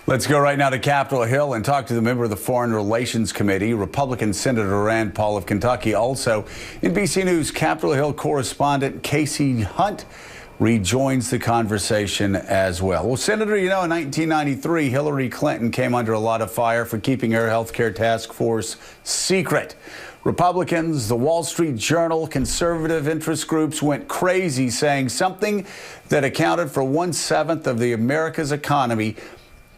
Let's go right now to Capitol Hill and talk to the member of the Foreign Relations Committee, Republican Senator Rand Paul of Kentucky. Also, NBC News Capitol Hill correspondent Casey Hunt rejoins the conversation as well. Well, Senator, you know, in 1993, Hillary Clinton came under a lot of fire for keeping her health care task force secret. Republicans, the Wall Street Journal, conservative interest groups went crazy, saying something that accounted for 1/7 of the America's economy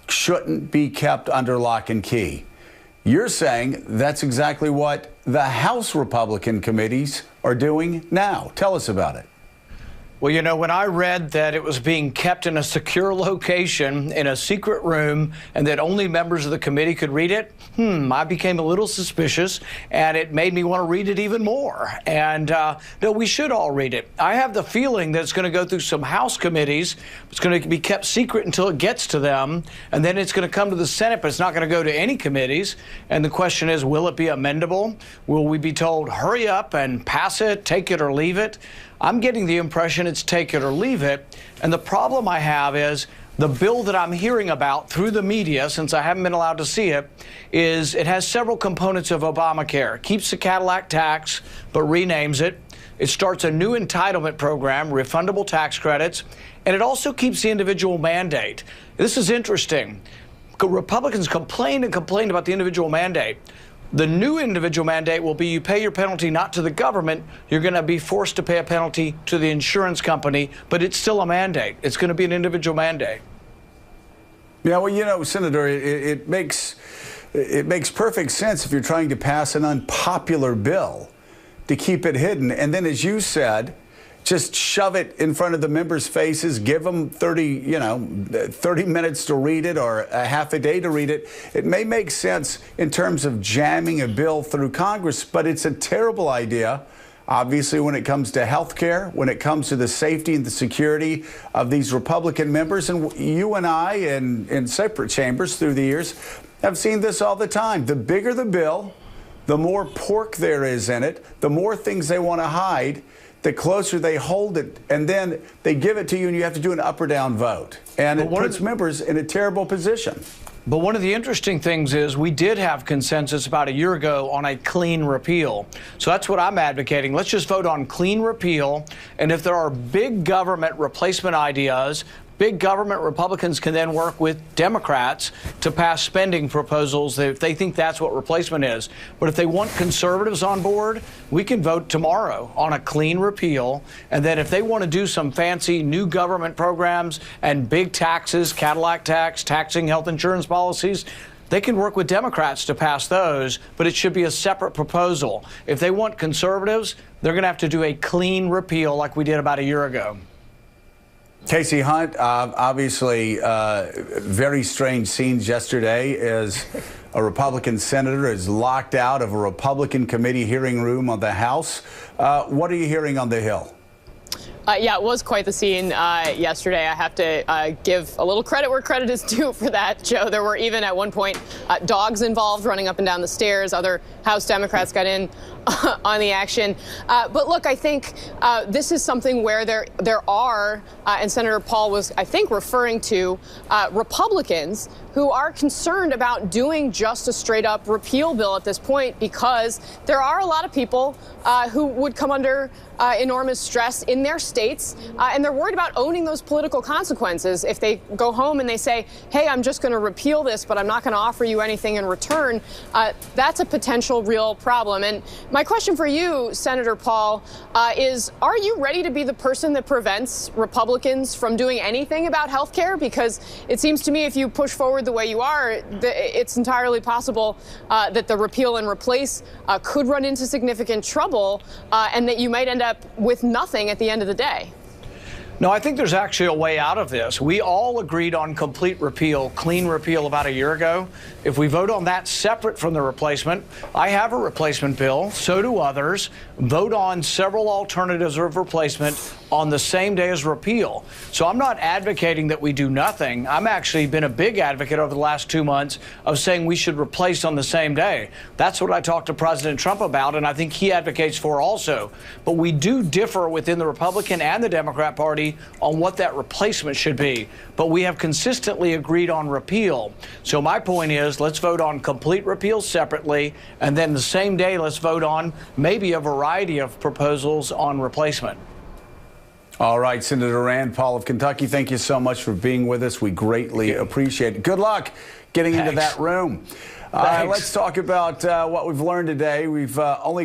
shouldn't be kept under lock and key. You're saying that's exactly what the House Republican committees are doing now. Tell us about it. Well, you know, when I read that it was being kept in a secure location in a secret room and that only members of the committee could read it, I became a little suspicious, and it made me want to read it even more. And no, we should all read it. I have the feeling that it's going to go through some House committees. It's going to be kept secret until it gets to them, and then it's going to come to the Senate, but it's not going to go to any committees. And the question is, will it be amendable? Will we be told, hurry up and pass it, take it or leave it? I'm getting the impression it's take it or leave it. And the problem I have is the bill that I'm hearing about through the media, since I haven't been allowed to see it, is it has several components of Obamacare. Keeps the Cadillac tax, but renames it. It starts a new entitlement program, refundable tax credits, and it also keeps the individual mandate. This is interesting. Republicans complained and complained about the individual mandate. The new individual mandate will be you pay your penalty not to the government. You're going to be forced to pay a penalty to the insurance company, but it's still a mandate. It's going to be an individual mandate. Yeah, well, you know, Senator, it makes perfect sense if you're trying to pass an unpopular bill to keep it hidden. And then, as you said, just shove it in front of the members' faces, give them 30 minutes to read it or a half a day to read it. It may make sense in terms of jamming a bill through Congress, but it's a terrible idea, obviously, when it comes to health care, when it comes to the safety and the security of these Republican members. And you and I, in separate chambers through the years, have seen this all the time. The bigger the bill, the more pork there is in it, the more things they want to hide, the closer they hold it, and then they give it to you and you have to do an up or down vote. And it puts members in a terrible position. But one of the interesting things is we did have consensus about a year ago on a clean repeal. So that's what I'm advocating. Let's just vote on clean repeal. And if there are big government replacement ideas, big government Republicans can then work with Democrats to pass spending proposals if they think that's what replacement is. But if they want conservatives on board, we can vote tomorrow on a clean repeal. And then if they want to do some fancy new government programs and big taxes, Cadillac tax, taxing health insurance policies, they can work with Democrats to pass those, but it should be a separate proposal. If they want conservatives, they're going to have to do a clean repeal like we did about a year ago. Casey Hunt, obviously very strange scenes yesterday as a Republican senator is locked out of a Republican committee hearing room on the House. What are you hearing on the Hill? Yeah, it was quite the scene yesterday. I have to give a little credit where credit is due for that, Joe. There were even at one point dogs involved running up and down the stairs. Other House Democrats got in on the action. But look, I think this is something where there are, and Senator Paul was, I think, referring to Republicans who are concerned about doing just a straight up repeal bill at this point, because there are a lot of people who would come under enormous stress in their states, and they're worried about owning those political consequences. If they go home and they say, hey, I'm just going to repeal this, but I'm not going to offer you anything in return, that's a potential real problem. And my question for you, Senator Paul, is are you ready to be the person that prevents Republicans from doing anything about health care? Because it seems to me if you push forward the way you are, it's entirely possible that the repeal and replace could run into significant trouble, and that you might end up with nothing at the end of the day. No, I think there's actually a way out of this. We all agreed on complete repeal, clean repeal about a year ago. If we vote on that separate from the replacement, I have a replacement bill, so do others. Vote on several alternatives of replacement. on the same day as repeal. So I'm not advocating that we do nothing. I'm actually been a big advocate over the last 2 months of saying we should replace on the same day. That's what I talked to President Trump about, and I think he advocates for also. But we do differ within the Republican and the Democrat Party on what that replacement should be. But we have consistently agreed on repeal. So my point is, let's vote on complete repeal separately, and then the same day let's vote on maybe a variety of proposals on replacement. All right, Senator Rand Paul of Kentucky, thank you so much for being with us. We greatly appreciate it. Good luck getting into that room. Let's talk about what we've learned today. We've only